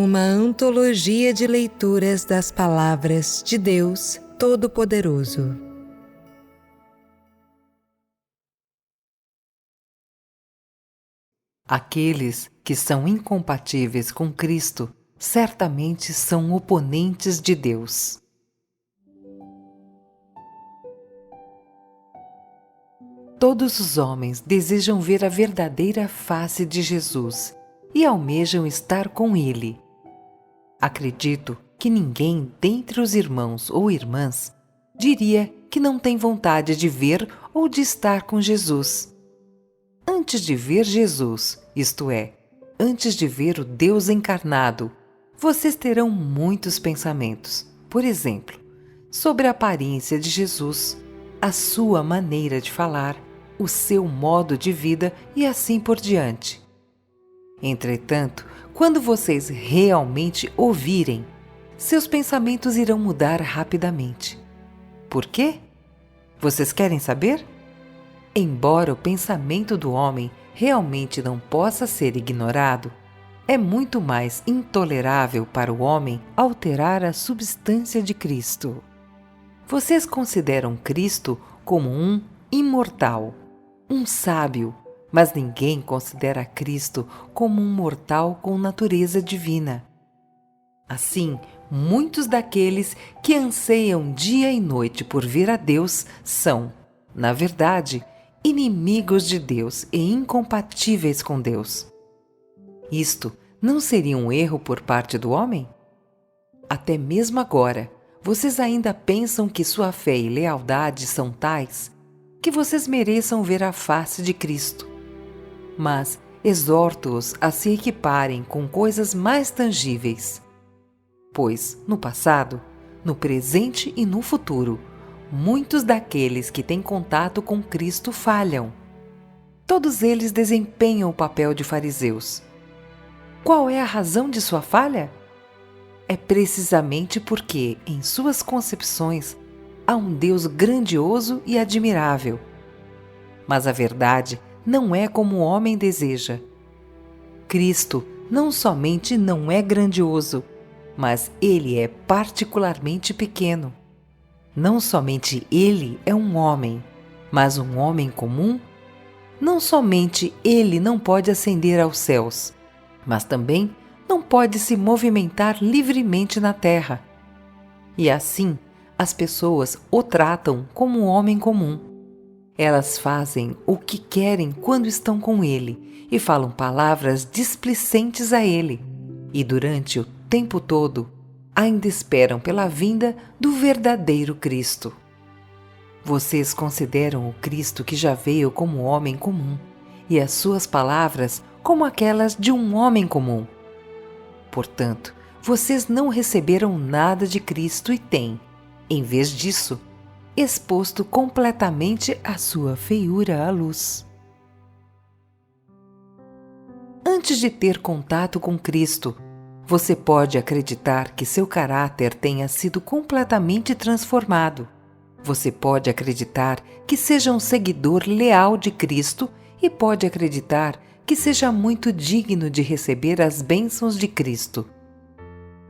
uma antologia de leituras das palavras de Deus Todo-Poderoso. Aqueles que são incompatíveis com Cristo certamente são oponentes de Deus. Todos os homens desejam ver a verdadeira face de Jesus e almejam estar com Ele. Acredito que ninguém dentre os irmãos ou irmãs diria que não tem vontade de ver ou de estar com Jesus. Antes de ver Jesus, isto é, antes de ver o Deus encarnado, vocês terão muitos pensamentos, por exemplo, sobre a aparência de Jesus, a sua maneira de falar, o seu modo de vida e assim por diante. Entretanto, quando vocês realmente ouvirem, seus pensamentos irão mudar rapidamente. Por quê? Vocês querem saber? Embora o pensamento do homem realmente não possa ser ignorado, é muito mais intolerável para o homem alterar a substância de Cristo. Vocês consideram Cristo como um imortal, um sábio, mas ninguém considera Cristo como um mortal com natureza divina. Assim, muitos daqueles que anseiam dia e noite por ver a Deus são, na verdade, inimigos de Deus e incompatíveis com Deus. Isto não seria um erro por parte do homem? Até mesmo agora, vocês ainda pensam que sua fé e lealdade são tais que vocês mereçam ver a face de Cristo. Mas exorto-os a se equiparem com coisas mais tangíveis. Pois, no passado, no presente e no futuro, muitos daqueles que têm contato com Cristo falham. Todos eles desempenham o papel de fariseus. Qual é a razão de sua falha? É precisamente porque, em suas concepções, há um Deus grandioso e admirável. Mas a verdade não é como o homem deseja. Cristo não somente não é grandioso, mas Ele é particularmente pequeno. Não somente Ele é um homem, mas um homem comum. Não somente Ele não pode ascender aos céus, mas também não pode se movimentar livremente na terra. E assim, as pessoas o tratam como um homem comum. Elas fazem o que querem quando estão com Ele e falam palavras displicentes a Ele. E durante o tempo todo, ainda esperam pela vinda do verdadeiro Cristo. Vocês consideram o Cristo que já veio como homem comum e as suas palavras como aquelas de um homem comum. Portanto, vocês não receberam nada de Cristo e têm, em vez disso, exposto completamente a sua feiura à luz. Antes de ter contato com Cristo, você pode acreditar que seu caráter tenha sido completamente transformado. Você pode acreditar que seja um seguidor leal de Cristo e pode acreditar que seja muito digno de receber as bênçãos de Cristo.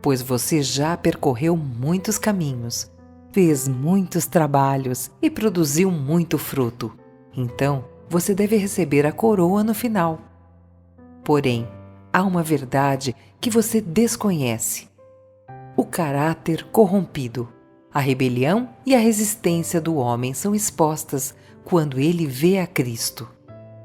Pois você já percorreu muitos caminhos, fez muitos trabalhos e produziu muito fruto. Então, você deve receber a coroa no final. Porém, há uma verdade que você desconhece: o caráter corrompido. A rebelião e a resistência do homem são expostas quando ele vê a Cristo.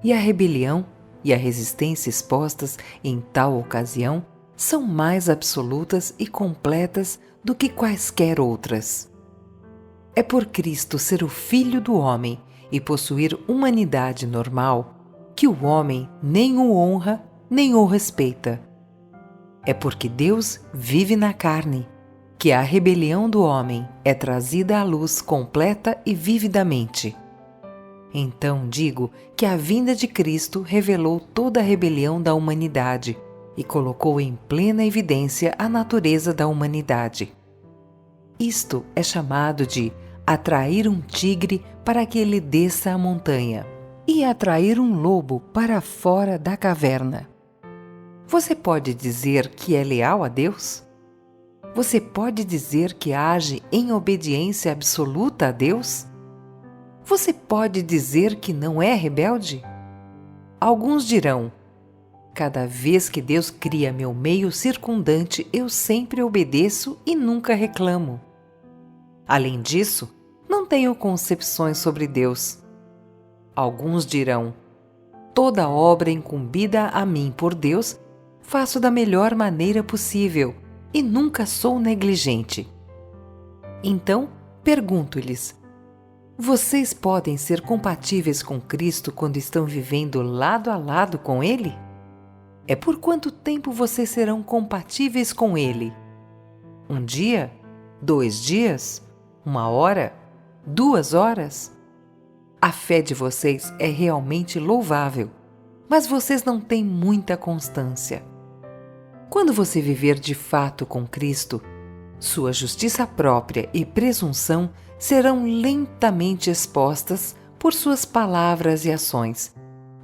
E a rebelião e a resistência expostas em tal ocasião são mais absolutas e completas do que quaisquer outras. É por Cristo ser o Filho do homem e possuir humanidade normal que o homem nem o honra nem o respeita. É porque Deus vive na carne que a rebelião do homem é trazida à luz completa e vividamente. Então digo que a vinda de Cristo revelou toda a rebelião da humanidade e colocou em plena evidência a natureza da humanidade. Isto é chamado de atrair um tigre para que ele desça a montanha e atrair um lobo para fora da caverna. Você pode dizer que é leal a Deus? Você pode dizer que age em obediência absoluta a Deus? Você pode dizer que não é rebelde? Alguns dirão: cada vez que Deus cria meu meio circundante, eu sempre obedeço e nunca reclamo. Além disso, não tenho concepções sobre Deus. Alguns dirão: toda obra incumbida a mim por Deus, faço da melhor maneira possível e nunca sou negligente. Então, pergunto-lhes: vocês podem ser compatíveis com Cristo quando estão vivendo lado a lado com Ele? É por quanto tempo vocês serão compatíveis com Ele? Um dia? 2 dias? 1 hora? 2 horas? A fé de vocês é realmente louvável, mas vocês não têm muita constância. Quando você viver de fato com Cristo, sua justiça própria e presunção serão lentamente expostas por suas palavras e ações,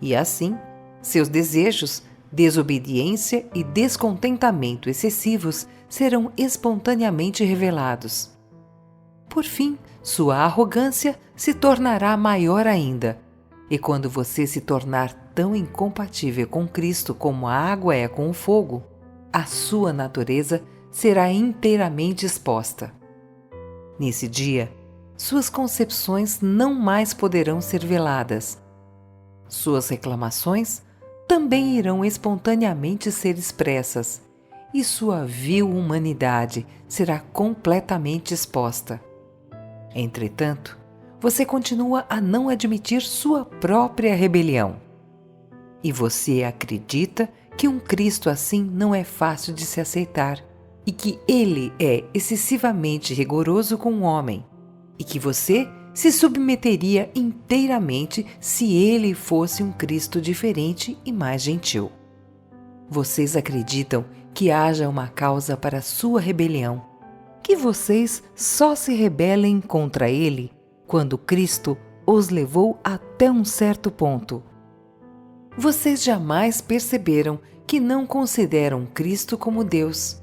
e assim, seus desejos, desobediência e descontentamento excessivos serão espontaneamente revelados. Por fim, sua arrogância se tornará maior ainda, e quando você se tornar tão incompatível com Cristo como a água é com o fogo, a sua natureza será inteiramente exposta. Nesse dia, suas concepções não mais poderão ser veladas. Suas reclamações também irão espontaneamente ser expressas, e sua vil humanidade será completamente exposta. Entretanto, você continua a não admitir sua própria rebelião. E você acredita que um Cristo assim não é fácil de se aceitar, e que Ele é excessivamente rigoroso com o homem, e que você se submeteria inteiramente se Ele fosse um Cristo diferente e mais gentil. Vocês acreditam que haja uma causa para sua rebelião, que vocês só se rebelem contra Ele quando Cristo os levou até um certo ponto. Vocês jamais perceberam que não consideram Cristo como Deus,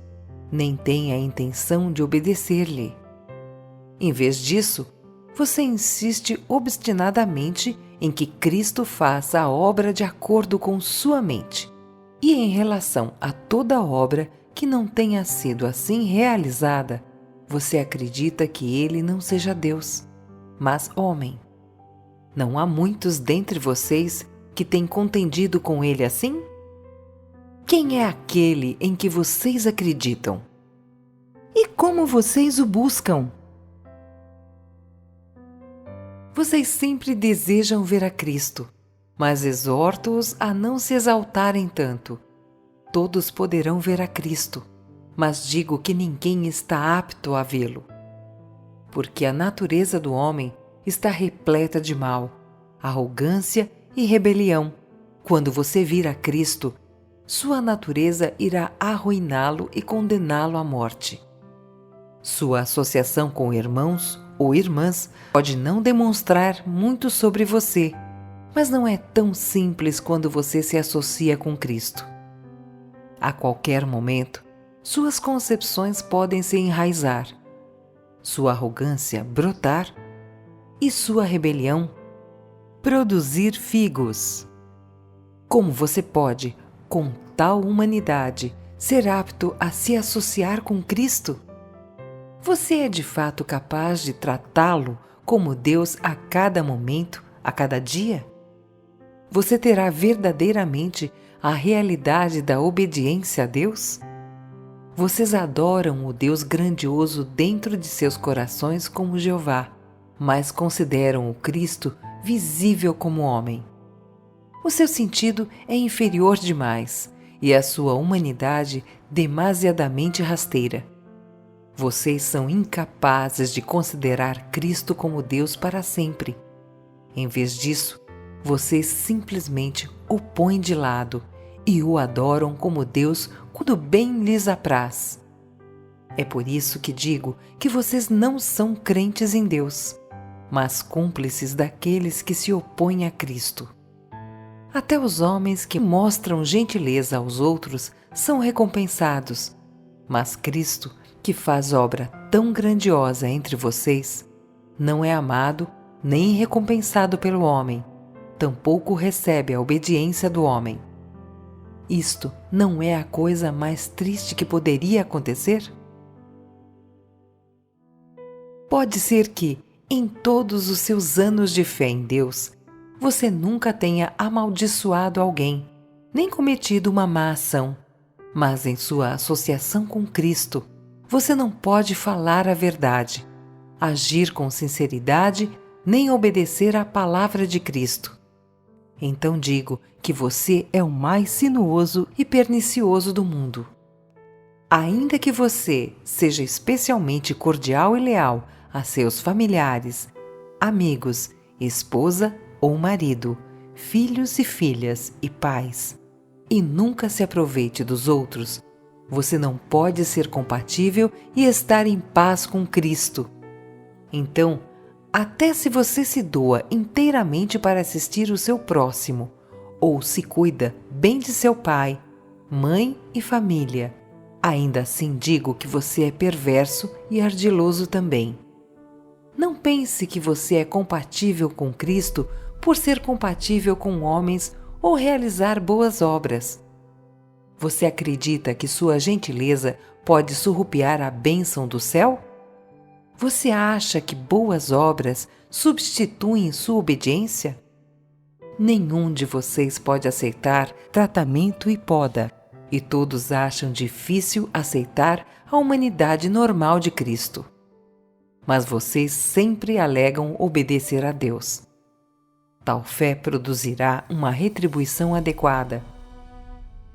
nem têm a intenção de obedecer-lhe. Em vez disso, você insiste obstinadamente em que Cristo faça a obra de acordo com sua mente, e em relação a toda obra que não tenha sido assim realizada, você acredita que Ele não seja Deus, mas homem. Não há muitos dentre vocês que têm contendido com Ele assim? Quem é aquele em que vocês acreditam? E como vocês o buscam? Vocês sempre desejam ver a Cristo, mas exorto-os a não se exaltarem tanto. Todos poderão ver a Cristo, mas digo que ninguém está apto a vê-lo. Porque a natureza do homem está repleta de mal, arrogância e rebelião. Quando você vir a Cristo, sua natureza irá arruiná-lo e condená-lo à morte. Sua associação com irmãos ou irmãs pode não demonstrar muito sobre você, mas não é tão simples quando você se associa com Cristo. A qualquer momento, suas concepções podem se enraizar, sua arrogância brotar e sua rebelião produzir figos. Como você pode, com tal humanidade, ser apto a se associar com Cristo? Você é de fato capaz de tratá-lo como Deus a cada momento, a cada dia? Você terá verdadeiramente a realidade da obediência a Deus? Vocês adoram o Deus grandioso dentro de seus corações como Jeová, mas consideram o Cristo visível como homem. O seu sentido é inferior demais e a sua humanidade demasiadamente rasteira. Vocês são incapazes de considerar Cristo como Deus para sempre. Em vez disso, vocês simplesmente o põem de lado e o adoram como Deus quando bem lhes apraz. É por isso que digo que vocês não são crentes em Deus, mas cúmplices daqueles que se opõem a Cristo. Até os homens que mostram gentileza aos outros são recompensados. Mas Cristo, que faz obra tão grandiosa entre vocês, não é amado nem recompensado pelo homem, tampouco recebe a obediência do homem. Isto não é a coisa mais triste que poderia acontecer? Pode ser que, em todos os seus anos de fé em Deus, você nunca tenha amaldiçoado alguém, nem cometido uma má ação, mas em sua associação com Cristo, você não pode falar a verdade, agir com sinceridade, nem obedecer à palavra de Cristo. Então digo que você é o mais sinuoso e pernicioso do mundo. Ainda que você seja especialmente cordial e leal a seus familiares, amigos, esposa ou marido, filhos e filhas e pais, e nunca se aproveite dos outros, você não pode ser compatível e estar em paz com Cristo. Então, até se você se doa inteiramente para assistir o seu próximo, ou se cuida bem de seu pai, mãe e família, ainda assim digo que você é perverso e ardiloso também. Não pense que você é compatível com Cristo por ser compatível com homens ou realizar boas obras. Você acredita que sua gentileza pode surrupiar a bênção do céu? Você acha que boas obras substituem sua obediência? Nenhum de vocês pode aceitar tratamento e poda, e todos acham difícil aceitar a humanidade normal de Cristo. Mas vocês sempre alegam obedecer a Deus. Tal fé produzirá uma retribuição adequada.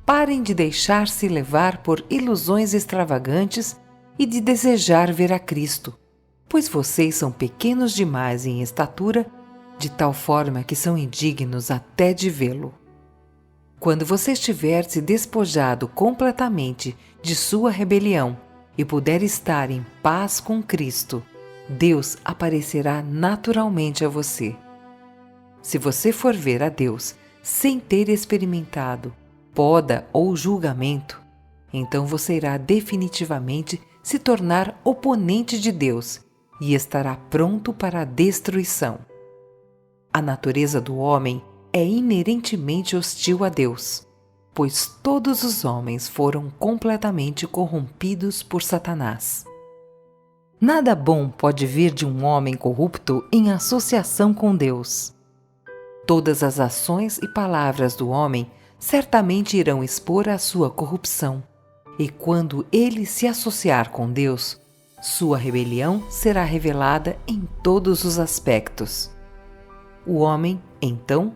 Parem de deixar-se levar por ilusões extravagantes e de desejar ver a Cristo, pois vocês são pequenos demais em estatura, de tal forma que são indignos até de vê-lo. Quando você estiver se despojado completamente de sua rebelião e puder estar em paz com Cristo, Deus aparecerá naturalmente a você. Se você for ver a Deus sem ter experimentado poda ou julgamento, então você irá definitivamente se tornar oponente de Deus e estará pronto para a destruição. A natureza do homem é inerentemente hostil a Deus, pois todos os homens foram completamente corrompidos por Satanás. Nada bom pode vir de um homem corrupto em associação com Deus. Todas as ações e palavras do homem certamente irão expor a sua corrupção, e quando ele se associar com Deus, sua rebelião será revelada em todos os aspectos. O homem, então,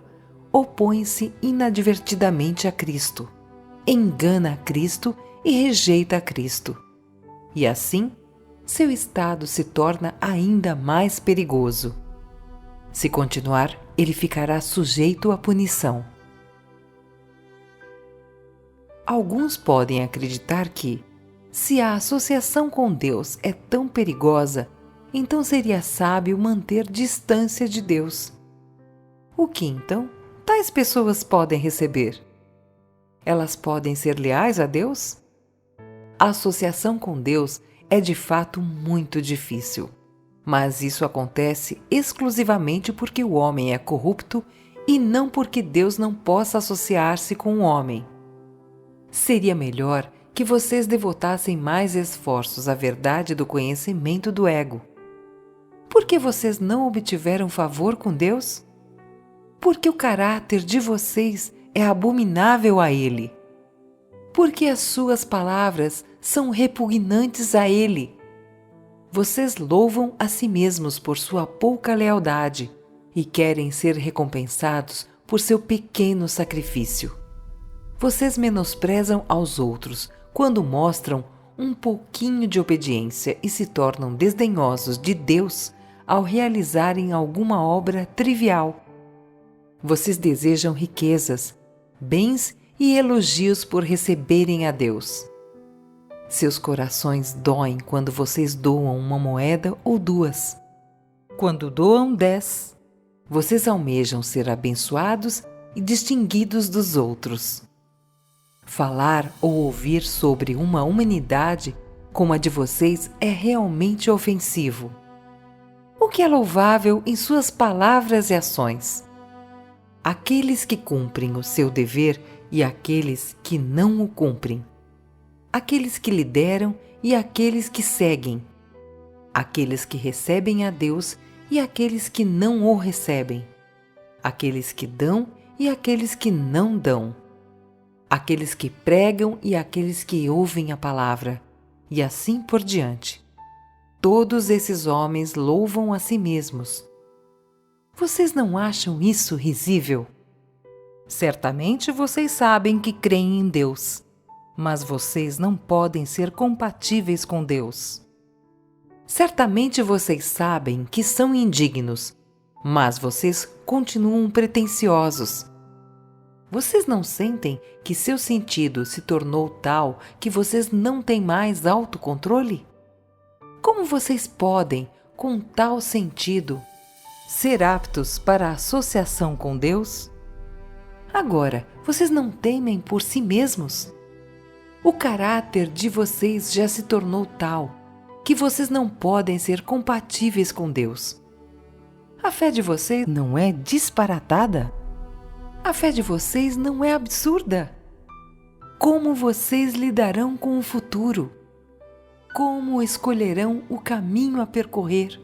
opõe-se inadvertidamente a Cristo, engana a Cristo e rejeita a Cristo. E assim, seu estado se torna ainda mais perigoso. Se continuar, ele ficará sujeito à punição. Alguns podem acreditar que, se a associação com Deus é tão perigosa, então seria sábio manter distância de Deus. O que então tais pessoas podem receber? Elas podem ser leais a Deus? A associação com Deus é de fato muito difícil, mas isso acontece exclusivamente porque o homem é corrupto e não porque Deus não possa associar-se com o homem. Seria melhor que vocês devotassem mais esforços à verdade do conhecimento do ego. Por que vocês não obtiveram favor com Deus? Porque o caráter de vocês é abominável a Ele. Porque as suas palavras são repugnantes a Ele. Vocês louvam a si mesmos por sua pouca lealdade e querem ser recompensados por seu pequeno sacrifício. Vocês menosprezam aos outros quando mostram um pouquinho de obediência e se tornam desdenhosos de Deus ao realizarem alguma obra trivial. Vocês desejam riquezas, bens e elogios por receberem a Deus. Seus corações doem quando vocês doam uma moeda ou duas. Quando doam 10, vocês almejam ser abençoados e distinguidos dos outros. Falar ou ouvir sobre uma humanidade como a de vocês é realmente ofensivo. O que é louvável em suas palavras e ações? Aqueles que cumprem o seu dever e aqueles que não o cumprem. Aqueles que lideram e aqueles que seguem. Aqueles que recebem a Deus e aqueles que não o recebem. Aqueles que dão e aqueles que não dão. Aqueles que pregam e aqueles que ouvem a palavra. E assim por diante. Todos esses homens louvam a si mesmos. Vocês não acham isso risível? Certamente vocês sabem que creem em Deus, mas vocês não podem ser compatíveis com Deus. Certamente vocês sabem que são indignos, mas vocês continuam pretensiosos. Vocês não sentem que seu sentido se tornou tal que vocês não têm mais autocontrole? Como vocês podem, com tal sentido, ser aptos para a associação com Deus? Agora, vocês não temem por si mesmos? O caráter de vocês já se tornou tal que vocês não podem ser compatíveis com Deus. A fé de vocês não é disparatada? A fé de vocês não é absurda? Como vocês lidarão com o futuro? Como escolherão o caminho a percorrer?